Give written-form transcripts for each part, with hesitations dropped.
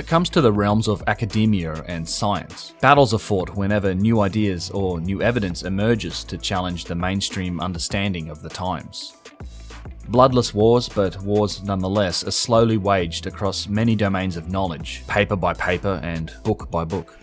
comes to the realms of academia and science, battles are fought whenever new ideas or new evidence emerges to challenge the mainstream understanding of the times. Bloodless wars, but wars nonetheless, are slowly waged across many domains of knowledge, paper by paper and book by book.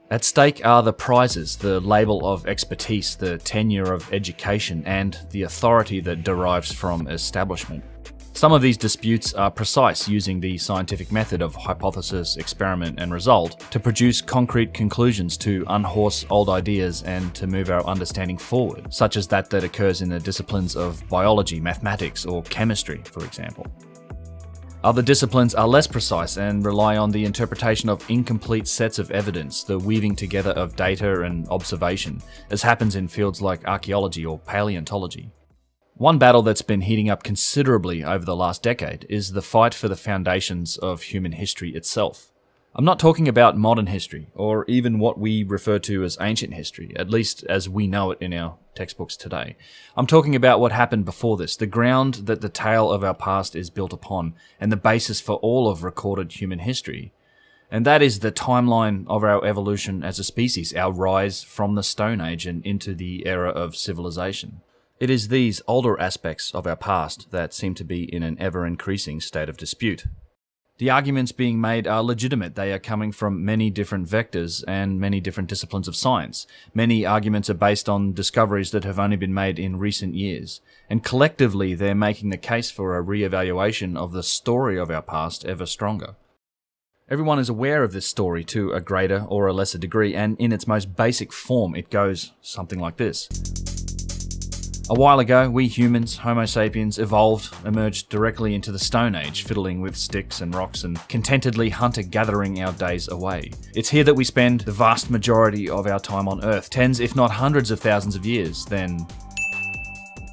At stake are the prizes, the label of expertise, the tenure of education, and the authority that derives from establishment. Some of these disputes are precise, using the scientific method of hypothesis, experiment, and result to produce concrete conclusions, to unhorse old ideas, and to move our understanding forward, such as that occurs in the disciplines of biology, mathematics, or chemistry, for example. Other disciplines are less precise and rely on the interpretation of incomplete sets of evidence, the weaving together of data and observation, as happens in fields like archaeology or paleontology. One battle that's been heating up considerably over the last decade is the fight for the foundations of human history itself. I'm not talking about modern history, or even what we refer to as ancient history, at least as we know it in our textbooks today. I'm talking about what happened before this, the ground that the tale of our past is built upon, and the basis for all of recorded human history. And that is the timeline of our evolution as a species, our rise from the Stone Age and into the era of civilization. It is these older aspects of our past that seem to be in an ever-increasing state of dispute. The arguments being made are legitimate. They are coming from many different vectors and many different disciplines of science. Many arguments are based on discoveries that have only been made in recent years. And collectively, they're making the case for a re-evaluation of the story of our past ever stronger. Everyone is aware of this story to a greater or a lesser degree, and in its most basic form, it goes something like this. A while ago, we humans, Homo sapiens, emerged directly into the Stone Age, fiddling with sticks and rocks and contentedly hunter-gathering our days away. It's here that we spend the vast majority of our time on Earth, tens if not hundreds of thousands of years. Then,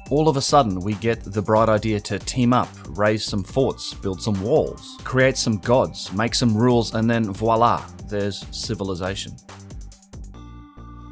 all of a sudden, we get the bright idea to team up, raise some forts, build some walls, create some gods, make some rules, and then voila, there's civilization.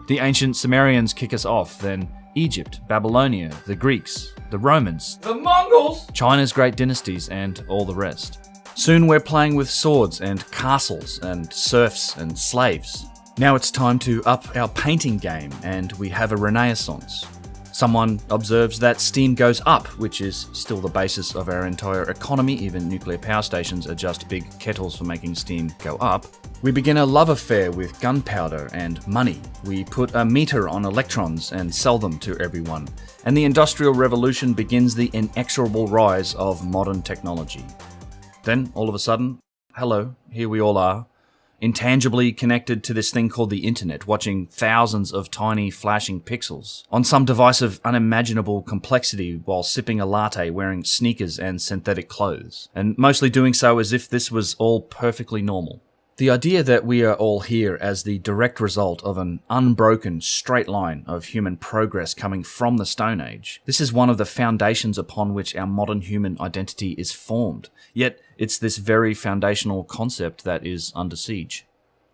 The ancient Sumerians kick us off, then Egypt, Babylonia, the Greeks, the Romans, the Mongols, China's great dynasties, and all the rest. Soon we're playing with swords and castles and serfs and slaves. Now it's time to up our painting game, and we have a renaissance. Someone observes that steam goes up, which is still the basis of our entire economy. Even nuclear power stations are just big kettles for making steam go up. We begin a love affair with gunpowder and money. We put a meter on electrons and sell them to everyone. And the Industrial Revolution begins the inexorable rise of modern technology. Then, all of a sudden, hello, here we all are, intangibly connected to this thing called the internet, watching thousands of tiny flashing pixels on some device of unimaginable complexity while sipping a latte, wearing sneakers and synthetic clothes, and mostly doing so as if this was all perfectly normal. The idea that we are all here as the direct result of an unbroken straight line of human progress coming from the Stone Age, this is one of the foundations upon which our modern human identity is formed. Yet, it's this very foundational concept that is under siege.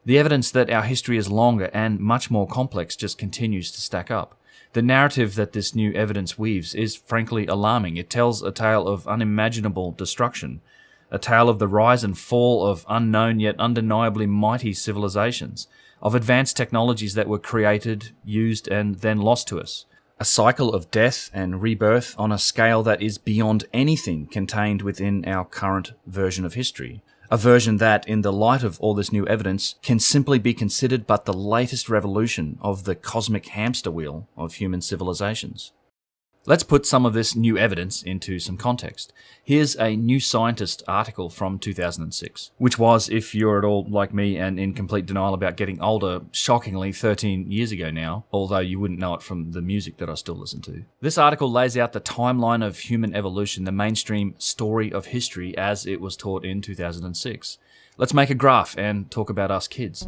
The evidence that our history is longer and much more complex just continues to stack up. The narrative that this new evidence weaves is frankly alarming. It tells a tale of unimaginable destruction, a tale of the rise and fall of unknown yet undeniably mighty civilizations, of advanced technologies that were created, used, and then lost to us. A cycle of death and rebirth on a scale that is beyond anything contained within our current version of history. A version that, in the light of all this new evidence, can simply be considered but the latest revolution of the cosmic hamster wheel of human civilizations. Let's put some of this new evidence into some context. Here's a New Scientist article from 2006, which was, if you're at all like me and in complete denial about getting older, shockingly 13 years ago now, although you wouldn't know it from the music that I still listen to. This article lays out the timeline of human evolution, the mainstream story of history as it was taught in 2006. Let's make a graph and talk about us kids.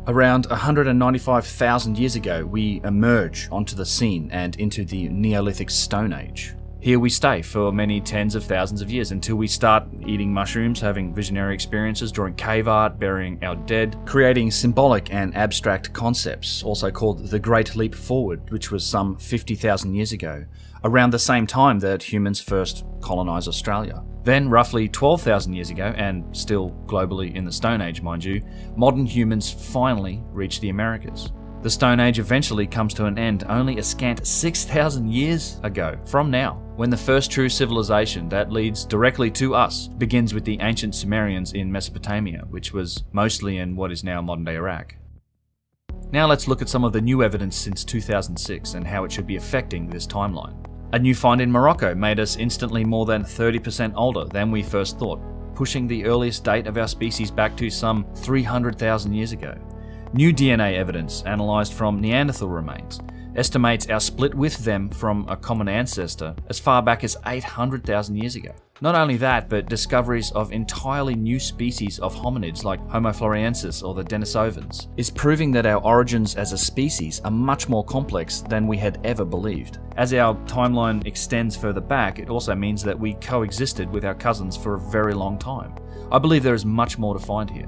Around 195,000 years ago, we emerge onto the scene and into the Neolithic Stone Age. Here we stay for many tens of thousands of years until we start eating mushrooms, having visionary experiences, drawing cave art, burying our dead, creating symbolic and abstract concepts, also called the Great Leap Forward, which was some 50,000 years ago, around the same time that humans first colonised Australia. Then, roughly 12,000 years ago, and still globally in the Stone Age, mind you, modern humans finally reached the Americas. The Stone Age eventually comes to an end only a scant 6,000 years ago from now, when the first true civilization that leads directly to us begins with the ancient Sumerians in Mesopotamia, which was mostly in what is now modern-day Iraq. Now let's look at some of the new evidence since 2006 and how it should be affecting this timeline. A new find in Morocco made us instantly more than 30% older than we first thought, pushing the earliest date of our species back to some 300,000 years ago. New DNA evidence, analysed from Neanderthal remains, estimates our split with them from a common ancestor as far back as 800,000 years ago. Not only that, but discoveries of entirely new species of hominids like Homo floresiensis or the Denisovans is proving that our origins as a species are much more complex than we had ever believed. As our timeline extends further back, it also means that we coexisted with our cousins for a very long time. I believe there is much more to find here.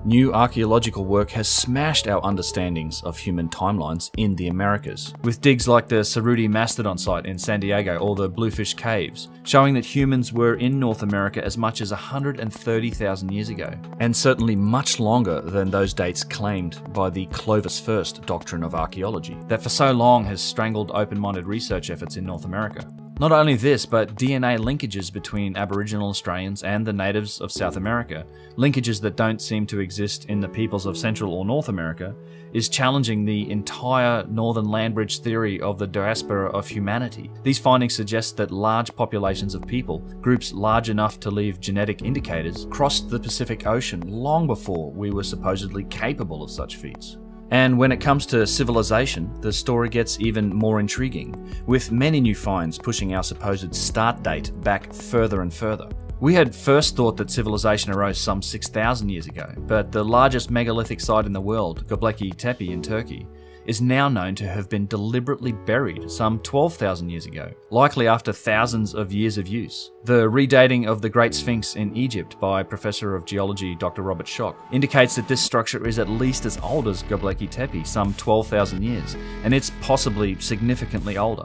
New archaeological work has smashed our understandings of human timelines in the Americas, with digs like the Cerruti Mastodon site in San Diego or the Bluefish Caves, showing that humans were in North America as much as 130,000 years ago, and certainly much longer than those dates claimed by the Clovis First doctrine of archaeology, that for so long has strangled open-minded research efforts in North America. Not only this, but DNA linkages between Aboriginal Australians and the natives of South America, linkages that don't seem to exist in the peoples of Central or North America, is challenging the entire Northern Land Bridge theory of the diaspora of humanity. These findings suggest that large populations of people, groups large enough to leave genetic indicators, crossed the Pacific Ocean long before we were supposedly capable of such feats. And when it comes to civilization, the story gets even more intriguing, with many new finds pushing our supposed start date back further and further. We had first thought that civilization arose some 6,000 years ago, but the largest megalithic site in the world, Göbekli Tepe in Turkey, is now known to have been deliberately buried some 12,000 years ago, likely after thousands of years of use. The redating of the Great Sphinx in Egypt by Professor of Geology Dr. Robert Schoch indicates that this structure is at least as old as Göbekli Tepe, some 12,000 years, and it's possibly significantly older.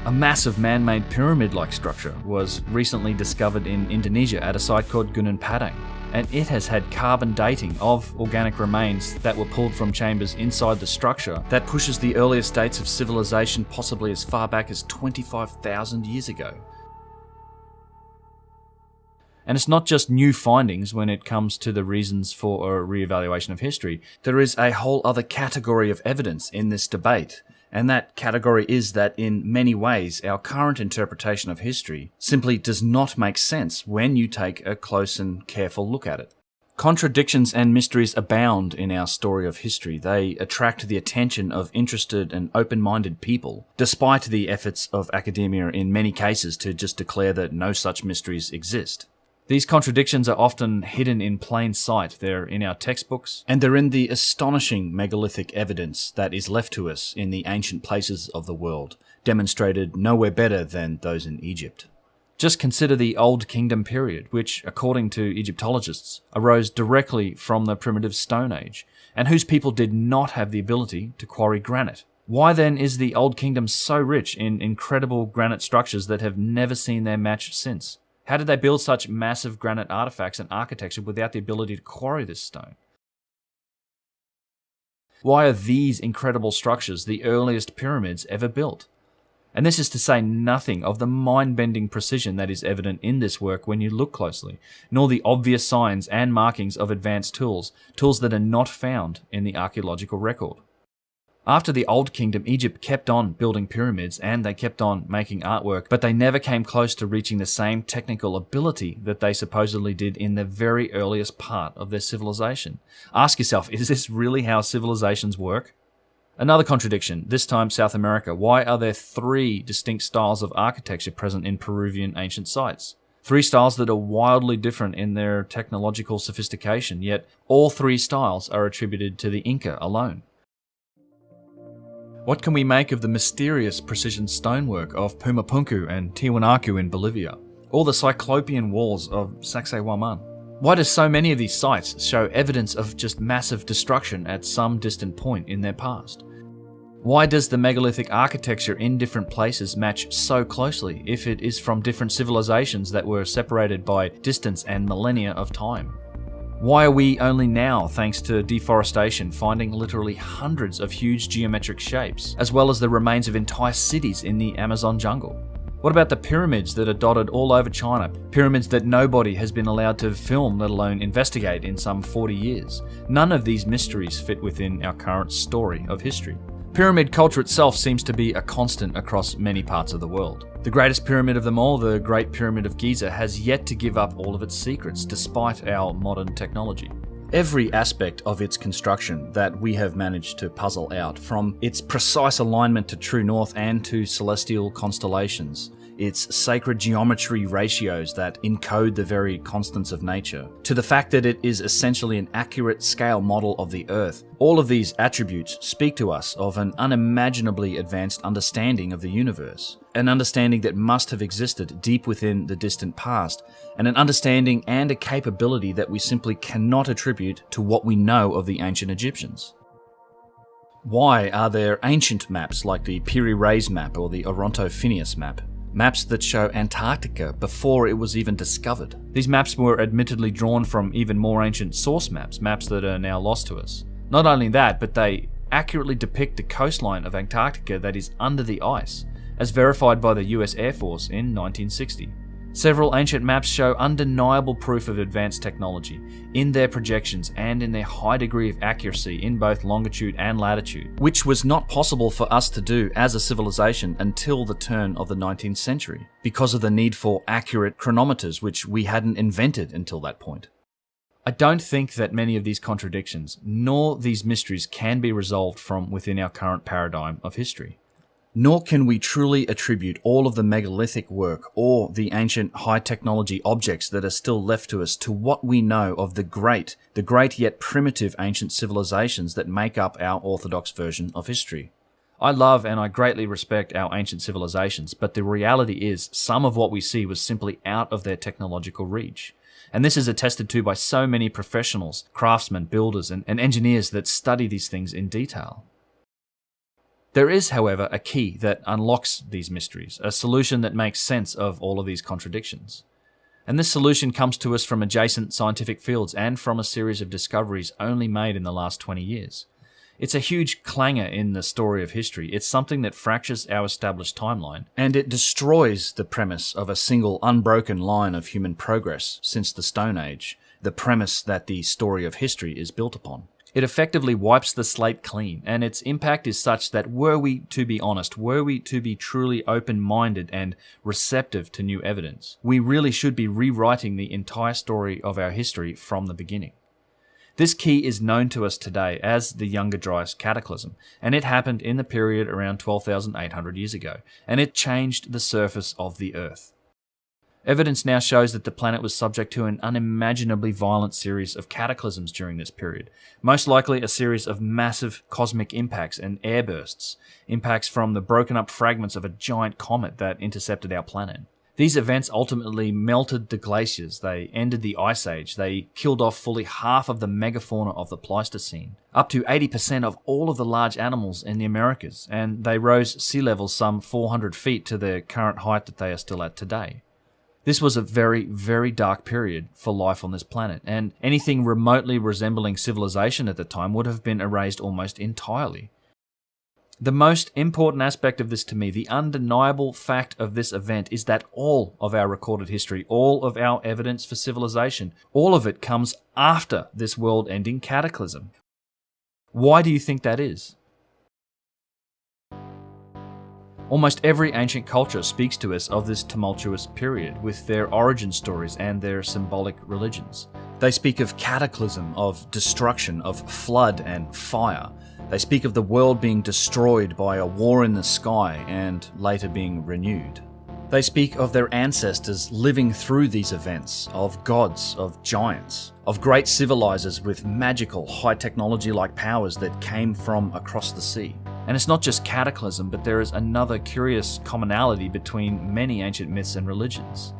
A massive man-made pyramid-like structure was recently discovered in Indonesia at a site called Gunung Padang, and it has had carbon dating of organic remains that were pulled from chambers inside the structure that pushes the earliest dates of civilization possibly as far back as 25,000 years ago. And it's not just new findings when it comes to the reasons for a reevaluation of history. There is a whole other category of evidence in this debate, and that category is that in many ways our current interpretation of history simply does not make sense when you take a close and careful look at it. Contradictions and mysteries abound in our story of history. They attract the attention of interested and open-minded people, despite the efforts of academia in many cases to just declare that no such mysteries exist. These contradictions are often hidden in plain sight. They're in our textbooks, and they're in the astonishing megalithic evidence that is left to us in the ancient places of the world, demonstrated nowhere better than those in Egypt. Just consider the Old Kingdom period, which, according to Egyptologists, arose directly from the primitive Stone Age, and whose people did not have the ability to quarry granite. Why then is the Old Kingdom so rich in incredible granite structures that have never seen their match since? How did they build such massive granite artifacts and architecture without the ability to quarry this stone? Why are these incredible structures the earliest pyramids ever built? And this is to say nothing of the mind-bending precision that is evident in this work when you look closely, nor the obvious signs and markings of advanced tools that are not found in the archaeological record. After the Old Kingdom, Egypt kept on building pyramids and they kept on making artwork, but they never came close to reaching the same technical ability that they supposedly did in the very earliest part of their civilization. Ask yourself, is this really how civilizations work? Another contradiction, this time South America. Why are there 3 distinct styles of architecture present in Peruvian ancient sites? 3 styles that are wildly different in their technological sophistication, yet all 3 styles are attributed to the Inca alone. What can we make of the mysterious precision stonework of Pumapunku and Tiwanaku in Bolivia, or the cyclopean walls of Sacsayhuaman? Why do so many of these sites show evidence of just massive destruction at some distant point in their past? Why does the megalithic architecture in different places match so closely if it is from different civilizations that were separated by distance and millennia of time? Why are we only now, thanks to deforestation, finding literally hundreds of huge geometric shapes, as well as the remains of entire cities in the Amazon jungle? What about the pyramids that are dotted all over China? Pyramids that nobody has been allowed to film, let alone investigate, in some 40 years. None of these mysteries fit within our current story of history. Pyramid culture itself seems to be a constant across many parts of the world. The greatest pyramid of them all, the Great Pyramid of Giza, has yet to give up all of its secrets despite our modern technology. Every aspect of its construction that we have managed to puzzle out, from its precise alignment to true north and to celestial constellations, its sacred geometry ratios that encode the very constants of nature, to the fact that it is essentially an accurate scale model of the Earth. All of these attributes speak to us of an unimaginably advanced understanding of the universe, an understanding that must have existed deep within the distant past, and an understanding and a capability that we simply cannot attribute to what we know of the ancient Egyptians. Why are there ancient maps like the Piri Reis map or the Oronto Phineas map? Maps that show Antarctica before it was even discovered. These maps were admittedly drawn from even more ancient source maps, maps that are now lost to us. Not only that, but they accurately depict the coastline of Antarctica that is under the ice, as verified by the US Air Force in 1960. Several ancient maps show undeniable proof of advanced technology in their projections and in their high degree of accuracy in both longitude and latitude, which was not possible for us to do as a civilization until the turn of the 19th century, because of the need for accurate chronometers, which we hadn't invented until that point. I don't think that many of these contradictions, nor these mysteries, can be resolved from within our current paradigm of history. Nor can we truly attribute all of the megalithic work or the ancient high-technology objects that are still left to us to what we know of the great yet primitive ancient civilizations that make up our orthodox version of history. I love and I greatly respect our ancient civilizations, but the reality is some of what we see was simply out of their technological reach. And this is attested to by so many professionals, craftsmen, builders, and engineers that study these things in detail. There is, however, a key that unlocks these mysteries, a solution that makes sense of all of these contradictions. And this solution comes to us from adjacent scientific fields and from a series of discoveries only made in the last 20 years. It's a huge clangor in the story of history. It's something that fractures our established timeline, and it destroys the premise of a single unbroken line of human progress since the Stone Age, the premise that the story of history is built upon. It effectively wipes the slate clean, and its impact is such that were we to be honest, were we to be truly open-minded and receptive to new evidence, we really should be rewriting the entire story of our history from the beginning. This key is known to us today as the Younger Dryas Cataclysm, and it happened in the period around 12,800 years ago, and it changed the surface of the Earth. Evidence now shows that the planet was subject to an unimaginably violent series of cataclysms during this period, most likely a series of massive cosmic impacts and airbursts, impacts from the broken up fragments of a giant comet that intercepted our planet. These events ultimately melted the glaciers, they ended the Ice Age, they killed off fully half of the megafauna of the Pleistocene, up to 80% of all of the large animals in the Americas, and they rose sea levels some 400 feet to the current height that they are still at today. This was a very, very dark period for life on this planet, and anything remotely resembling civilization at the time would have been erased almost entirely. The most important aspect of this to me, the undeniable fact of this event, is that all of our recorded history, all of our evidence for civilization, all of it comes after this world-ending cataclysm. Why do you think that is? Almost every ancient culture speaks to us of this tumultuous period, with their origin stories and their symbolic religions. They speak of cataclysm, of destruction, of flood and fire. They speak of the world being destroyed by a war in the sky and later being renewed. They speak of their ancestors living through these events, of gods, of giants, of great civilizers with magical high technology-like powers that came from across the sea. And it's not just cataclysm, but there is another curious commonality between many ancient myths and religions.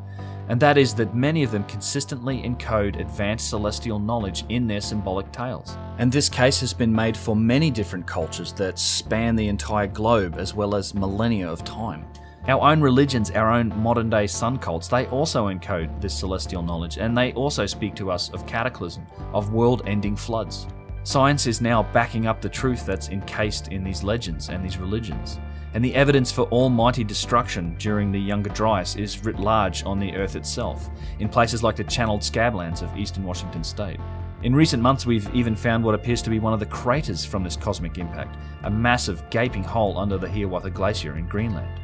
And that is that many of them consistently encode advanced celestial knowledge in their symbolic tales. And this case has been made for many different cultures that span the entire globe as well as millennia of time. Our own religions, our own modern day sun cults, they also encode this celestial knowledge, and they also speak to us of cataclysm, of world-ending floods. Science is now backing up the truth that's encased in these legends and these religions. And the evidence for almighty destruction during the Younger Dryas is writ large on the Earth itself, in places like the channeled scablands of eastern Washington state. In recent months, we've even found what appears to be one of the craters from this cosmic impact, a massive gaping hole under the Hiawatha Glacier in Greenland.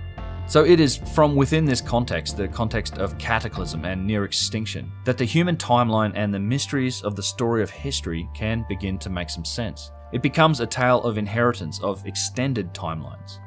So it is from within this context, the context of cataclysm and near extinction, that the human timeline and the mysteries of the story of history can begin to make some sense. It becomes a tale of inheritance, of extended timelines,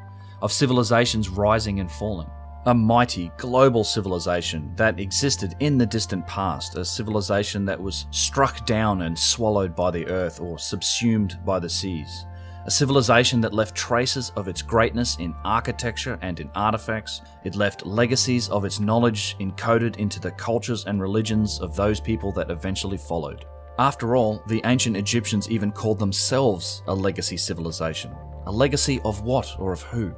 of civilizations rising and falling. A mighty global civilization that existed in the distant past, a civilization that was struck down and swallowed by the earth or subsumed by the seas. A civilization that left traces of its greatness in architecture and in artifacts. It left legacies of its knowledge encoded into the cultures and religions of those people that eventually followed. After all, the ancient Egyptians even called themselves a legacy civilization. A legacy of what or of who?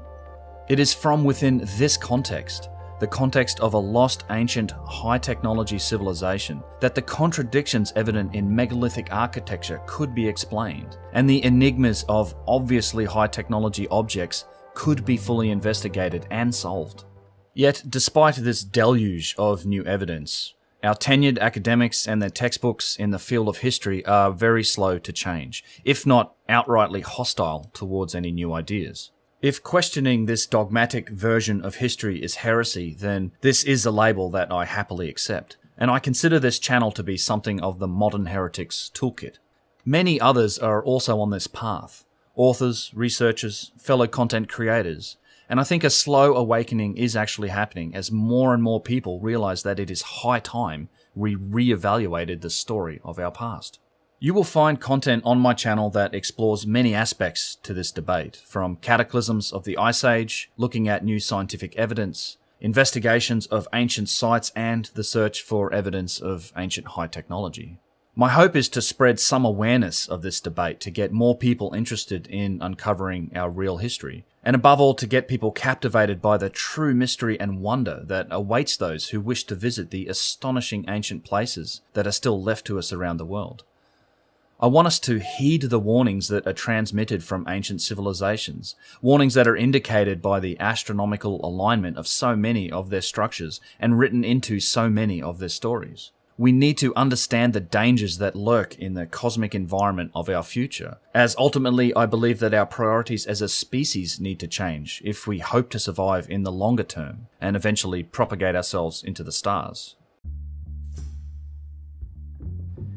It is from within this context, the context of a lost ancient high-technology civilization, that the contradictions evident in megalithic architecture could be explained, and the enigmas of obviously high-technology objects could be fully investigated and solved. Yet, despite this deluge of new evidence, our tenured academics and their textbooks in the field of history are very slow to change, if not outrightly hostile towards any new ideas. If questioning this dogmatic version of history is heresy, then this is a label that I happily accept, and I consider this channel to be something of the modern heretics toolkit. Many others are also on this path, authors, researchers, fellow content creators, and I think a slow awakening is actually happening as more and more people realize that it is high time we re-evaluated the story of our past. You will find content on my channel that explores many aspects to this debate, from cataclysms of the Ice Age, looking at new scientific evidence, investigations of ancient sites, and the search for evidence of ancient high technology. My hope is to spread some awareness of this debate to get more people interested in uncovering our real history, and above all to get people captivated by the true mystery and wonder that awaits those who wish to visit the astonishing ancient places that are still left to us around the world. I want us to heed the warnings that are transmitted from ancient civilizations, warnings that are indicated by the astronomical alignment of so many of their structures and written into so many of their stories. We need to understand the dangers that lurk in the cosmic environment of our future, as ultimately I believe that our priorities as a species need to change if we hope to survive in the longer term and eventually propagate ourselves into the stars.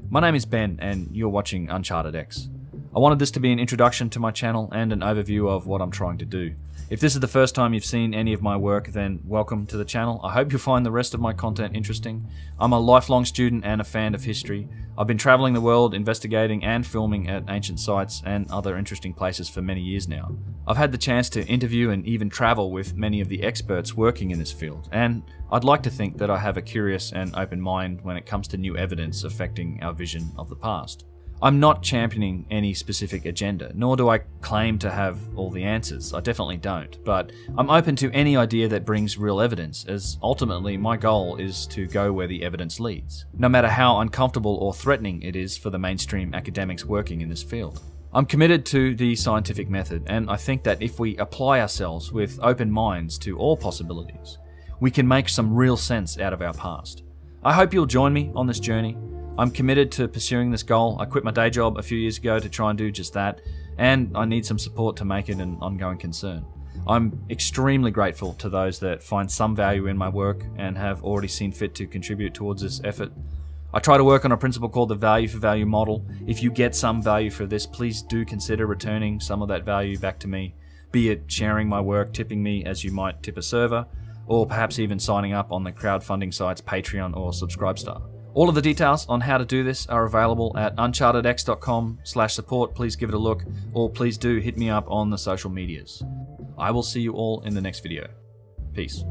My name is Ben, and you're watching UnnchartedX. I wanted this to be an introduction to my channel and an overview of what I'm trying to do. If this is the first time you've seen any of my work, then welcome to the channel. I hope you'll find the rest of my content interesting. I'm a lifelong student and a fan of history. I've been traveling the world, investigating and filming at ancient sites and other interesting places for many years now. I've had the chance to interview and even travel with many of the experts working in this field, and I'd like to think that I have a curious and open mind when it comes to new evidence affecting our vision of the past. I'm not championing any specific agenda, nor do I claim to have all the answers. I definitely don't, but I'm open to any idea that brings real evidence, as ultimately my goal is to go where the evidence leads, no matter how uncomfortable or threatening it is for the mainstream academics working in this field. I'm committed to the scientific method, and I think that if we apply ourselves with open minds to all possibilities, we can make some real sense out of our past. I hope you'll join me on this journey. I'm committed to pursuing this goal. I quit my day job a few years ago to try and do just that, and I need some support to make it an ongoing concern. I'm extremely grateful to those that find some value in my work and have already seen fit to contribute towards this effort. I try to work on a principle called the value for value model. If you get some value for this, please do consider returning some of that value back to me, be it sharing my work, tipping me as you might tip a server, or perhaps even signing up on the crowdfunding sites Patreon or Subscribestar. All of the details on how to do this are available at unchartedx.com/support. Please give it a look, or please do hit me up on the social medias. I will see you all in the next video. Peace.